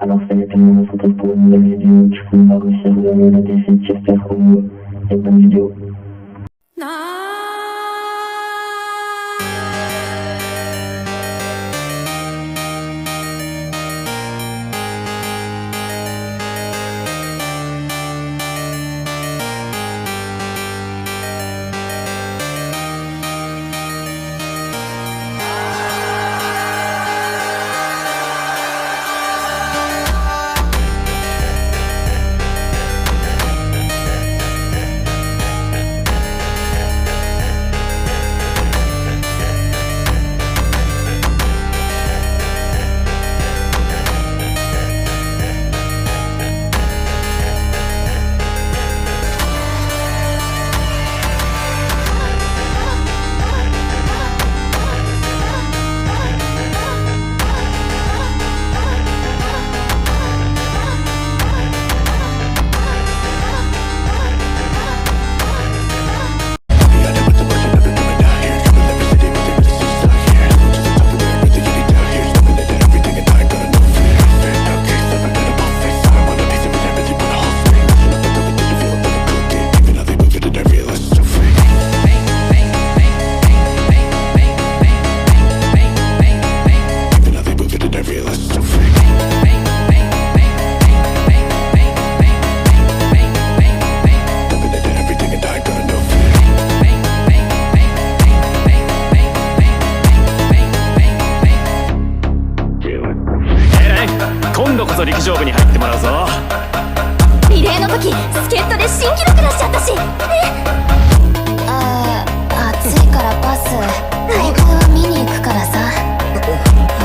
Alors ça y est, tout le monde se retrouve pour une nouvelle vidéo. Du coup, on va réussir à le défi de faire une bonne vidéo.今度こそ陸上部に入ってもらうぞ。リレーの時助っ人で新記録出しちゃったし。暑いからパス。大会は見に行くからさ。